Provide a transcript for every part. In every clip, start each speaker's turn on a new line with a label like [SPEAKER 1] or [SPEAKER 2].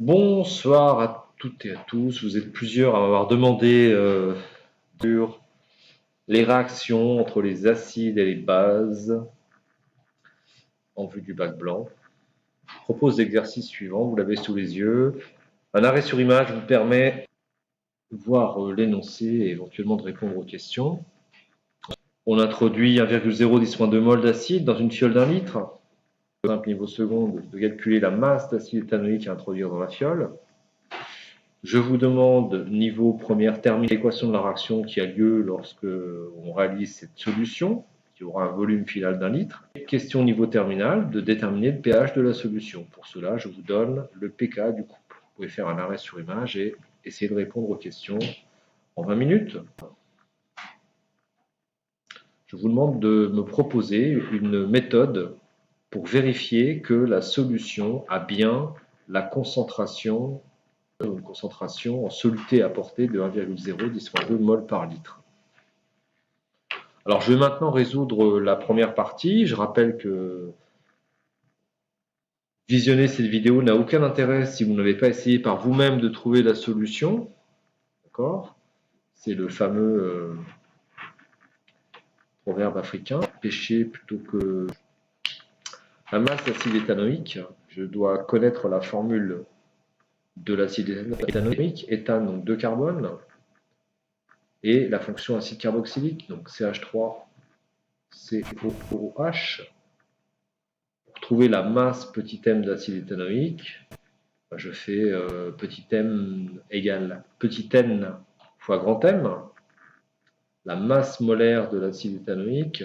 [SPEAKER 1] Bonsoir à toutes et à tous. Vous êtes plusieurs à m'avoir demandé sur les réactions entre les acides et les bases en vue du bac blanc. Je propose l'exercice suivant, vous l'avez sous les yeux. Un arrêt sur image vous permet de voir l'énoncé et éventuellement de répondre aux questions. On introduit 1,010-2 mol d'acide dans une fiole d'1 litre. Simple niveau seconde de calculer la masse d'acide éthanoïque à introduire dans la fiole. Je vous demande, niveau première, terminer l'équation de la réaction qui a lieu lorsque on réalise cette solution, qui aura un volume final d'1 litre. Question niveau terminal, de déterminer le pH de la solution. Pour cela, je vous donne le pK du couple. Vous pouvez faire un arrêt sur image et essayer de répondre aux questions en 20 minutes. Je vous demande de me proposer une méthode pour vérifier que la solution a bien la concentration une concentration en soluté apportée de 1,010-2 mol par litre. Alors je vais maintenant résoudre la première partie. Je rappelle que visionner cette vidéo n'a aucun intérêt si vous n'avez pas essayé par vous-même de trouver la solution. D'accord ? C'est le fameux proverbe africain, pêcher plutôt que la masse d'acide éthanoïque. Je dois connaître la formule de l'acide éthanoïque, éthane donc 2 carbone, et la fonction acide carboxylique, donc CH3 COOH. Pour trouver la masse petit m d'acide éthanoïque, je fais petit m égale petit n fois grand M. La masse molaire de l'acide éthanoïque,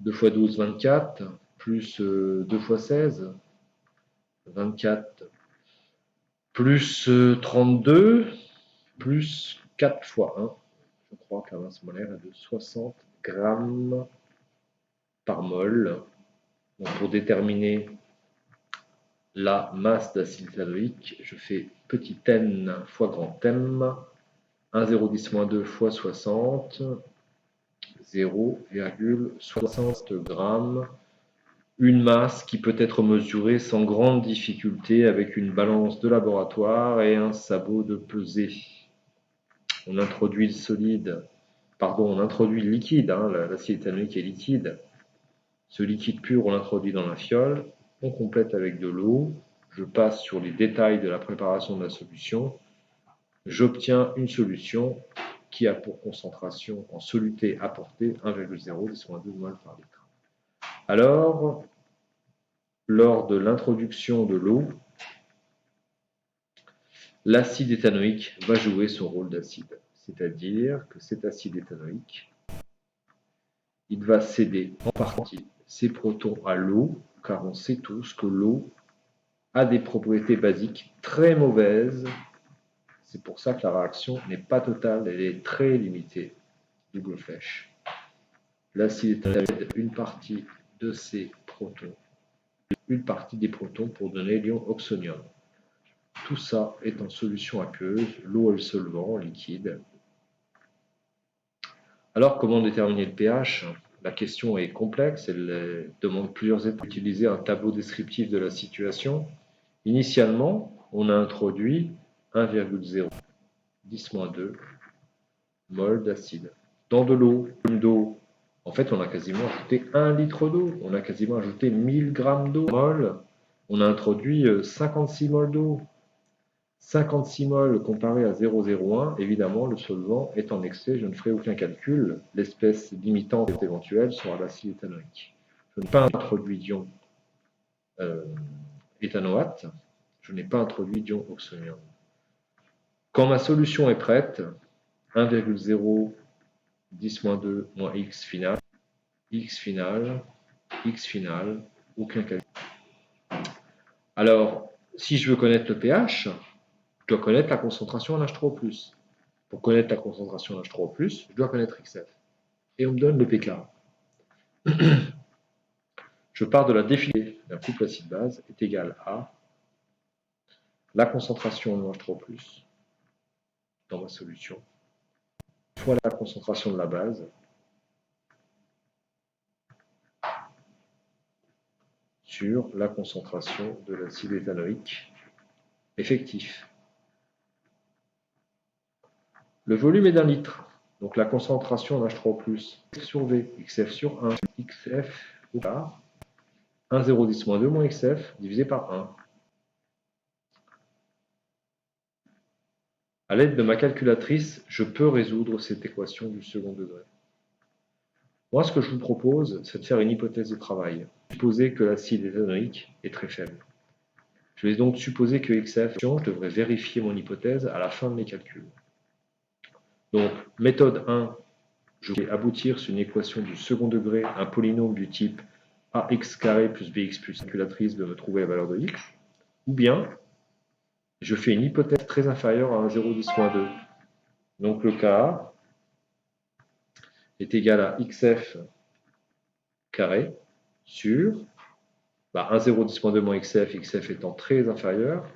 [SPEAKER 1] 2 fois 12, 24, plus 2 fois 16, 24, plus 32, plus 4 fois 1. Je crois que la masse molaire est de 60 grammes par mol. Donc pour déterminer la masse d'acide éthanoïque, je fais petit n fois grand M, 1,010-2 fois 60, 0,60 grammes. Une masse qui peut être mesurée sans grande difficulté avec une balance de laboratoire et un sabot de pesée. On introduit le liquide, l'acide éthanoïque est liquide. Ce liquide pur, on l'introduit dans la fiole, on complète avec de l'eau, je passe sur les détails de la préparation de la solution, j'obtiens une solution qui a pour concentration en soluté apportée 1,010-2 mol par litre. Alors, lors de l'introduction de l'eau, l'acide éthanoïque va jouer son rôle d'acide, c'est-à-dire que cet acide éthanoïque, il va céder en partie ses protons à l'eau, car on sait tous que l'eau a des propriétés basiques très mauvaises. C'est pour ça que la réaction n'est pas totale, elle est très limitée. Double flèche. L'acide éthanoïque une partie de ses protons, une partie des protons pour donner l'ion oxonium. Tout ça est en solution aqueuse, l'eau est le solvant liquide. Alors comment déterminer le pH ? La question est complexe, elle demande plusieurs étapes. Utiliser un tableau descriptif de la situation. Initialement, on a introduit 1,010-2 mol d'acide dans de l'eau. En fait, on a quasiment ajouté 1 litre d'eau, on a quasiment ajouté 1000 grammes d'eau. On a introduit 56 mol d'eau. 56 mol comparé à 0,01, évidemment, le solvant est en excès, je ne ferai aucun calcul. L'espèce limitante éventuelle sera l'acide éthanoïque. Je n'ai pas introduit d'ion éthanoate, je n'ai pas introduit d'ion oxonium. Quand ma solution est prête, 1,010-2 moins x final, aucun calcul. Alors, si je veux connaître le pH, je dois connaître la concentration en H3O+. Pour connaître la concentration en H3O+, je dois connaître XF. Et on me donne le pK. Je pars de la définition d'un couple acide-base est égal à la concentration en H3O+, dans ma solution, fois la concentration de la base, sur la concentration de l'acide éthanoïque effectif. Le volume est d'un litre. Donc la concentration en H3+, sur V, XF sur 1, XF au quart, 1,010 moins 2 moins XF divisé par 1. À l'aide de ma calculatrice, je peux résoudre cette équation du second degré. Moi, ce que je vous propose, c'est de faire une hypothèse de travail. Supposer que l'acide éthanoïque est très faible. Je vais donc supposer que XF, je devrais vérifier mon hypothèse à la fin de mes calculs. Donc, méthode 1, je vais aboutir sur une équation du second degré, un polynôme du type ax carré plus bx plus calculatrice de me trouver la valeur de x. Ou bien, je fais une hypothèse très inférieure à 1,010-2. Donc, le cas est égal à xf carré sur 1,010-2 moins xf, xf étant très inférieur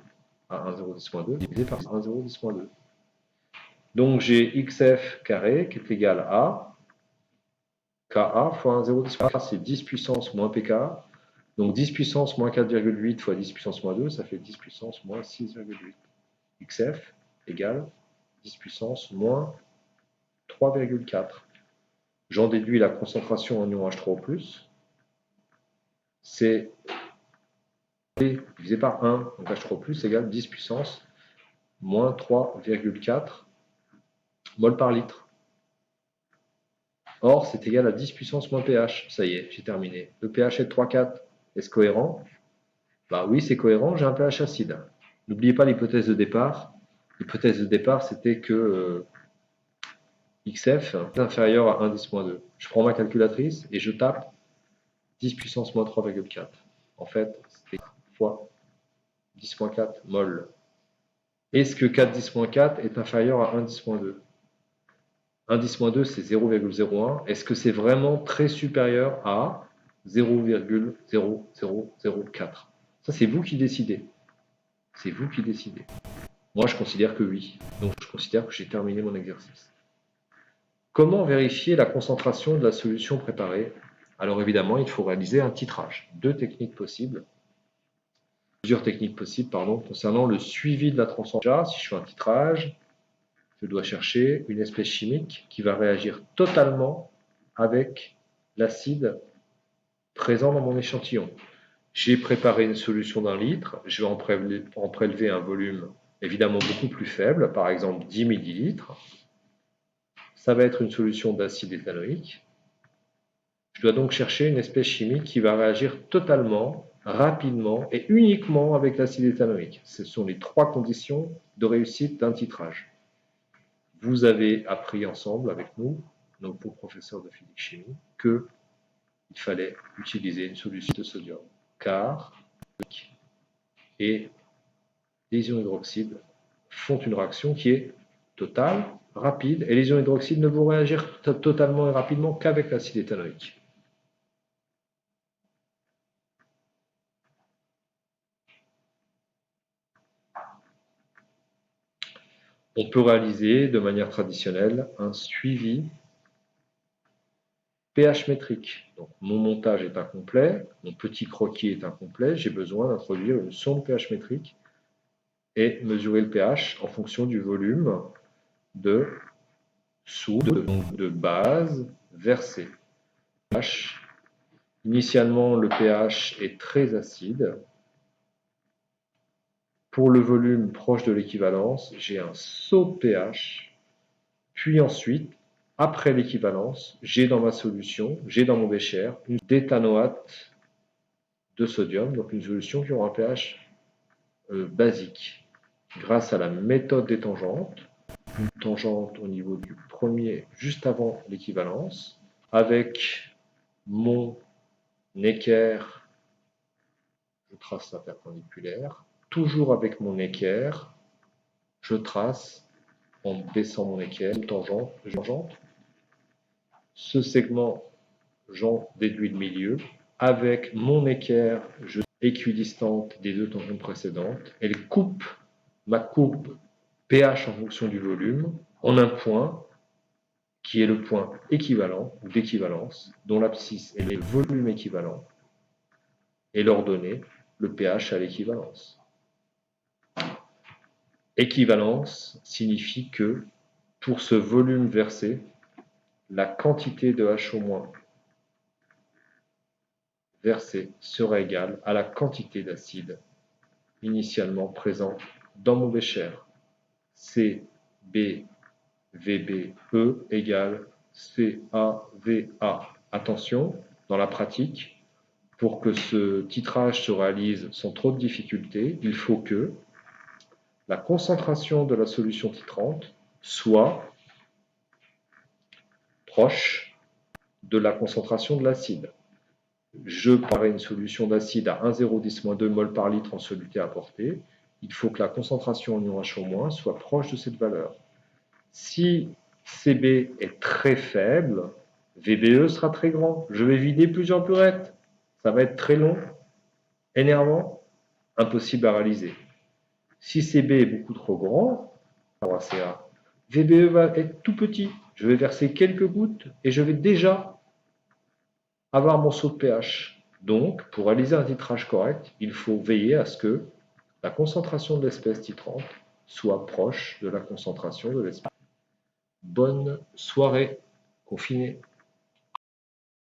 [SPEAKER 1] à 1,010-2, divisé par 1,010-2. Donc j'ai xf carré qui est égal à Ka fois 1,010. C'est 10 puissance moins pk. Donc 10 puissance moins 4,8 fois 10 puissance moins 2, ça fait 10 puissance moins 6,8. xf égale 10 puissance moins 3,4. J'en déduis la concentration en ion H3+. C'est P divisé par 1, donc H3+, égale 10 puissance moins 3,4 mol par litre. Or, c'est égal à 10 puissance moins pH. Ça y est, j'ai terminé. Le pH est de 3,4. Est-ce cohérent? Oui, c'est cohérent, j'ai un pH acide. N'oubliez pas l'hypothèse de départ. L'hypothèse de départ, c'était que XF est inférieur à 1,10-2. Je prends ma calculatrice et je tape 10 puissance moins 3,4. En fait, c'est fois 10-4 mol. Est-ce que 4,10-4 est inférieur à 1,10-2? 1,10-2, c'est 0,01. Est-ce que c'est vraiment très supérieur à 0,0004? Ça, c'est vous qui décidez. C'est vous qui décidez. Moi, je considère que oui. Donc, je considère que j'ai terminé mon exercice. Comment vérifier la concentration de la solution préparée? Alors, évidemment, il faut réaliser un titrage. Plusieurs techniques possibles, concernant le suivi de la transformation. Si je fais un titrage, je dois chercher une espèce chimique qui va réagir totalement avec l'acide présent dans mon échantillon. J'ai préparé une solution d'1 litre, je vais en prélever un volume évidemment beaucoup plus faible, par exemple 10 millilitres. Ça va être une solution d'acide éthanoïque. Je dois donc chercher une espèce chimique qui va réagir totalement, rapidement et uniquement avec l'acide éthanoïque. Ce sont les 3 conditions de réussite d'un titrage. Vous avez appris ensemble avec nous, nos beaux professeurs de physique-chimie, qu'il fallait utiliser une solution de sodium, car et les ions hydroxydes font une réaction qui est totale, rapide, et les ions hydroxydes ne vont réagir totalement et rapidement qu'avec l'acide éthanoïque. On peut réaliser de manière traditionnelle un suivi pH métrique. Donc, mon montage est incomplet, mon petit croquis est incomplet, j'ai besoin d'introduire une sonde pH métrique et mesurer le pH en fonction du volume de soude, donc de base versée. Initialement, le pH est très acide. Pour le volume proche de l'équivalence, j'ai un saut de pH, puis ensuite, après l'équivalence, j'ai dans ma solution, j'ai dans mon bécher, une d'éthanoate de sodium, donc une solution qui aura un pH basique. Grâce à la méthode des tangentes, une tangente au niveau du premier, juste avant l'équivalence, avec mon équerre, je trace la perpendiculaire, toujours avec mon équerre, je trace en baissant mon équerre, tangente. Ce segment, j'en déduis le milieu. Avec mon équerre, je équidistante des 2 tangentes précédentes. Elle coupe ma courbe pH en fonction du volume en un point qui est le point équivalent ou d'équivalence, dont l'abscisse est le volume équivalent, et l'ordonnée, le pH à l'équivalence. Équivalence signifie que pour ce volume versé, la quantité de HO- versée sera égale à la quantité d'acide initialement présent dans mon bécher. CBVBE égale CAVA. Attention, dans la pratique, pour que ce titrage se réalise sans trop de difficultés, il faut que la concentration de la solution titrante soit proche de la concentration de l'acide. Je parais une solution d'acide à 1,010-2 mol par litre en soluté apporté. Il faut que la concentration en ion HO- soit proche de cette valeur. Si CB est très faible, VBE sera très grand. Je vais vider plusieurs burettes. Ça va être très long, énervant, impossible à réaliser. Si CB est beaucoup trop grand, VBE va être tout petit. Je vais verser quelques gouttes et je vais déjà avoir mon saut de pH. Donc, pour réaliser un titrage correct, il faut veiller à ce que la concentration de l'espèce titrante soit proche de la concentration de l'espèce. Bonne soirée confinée.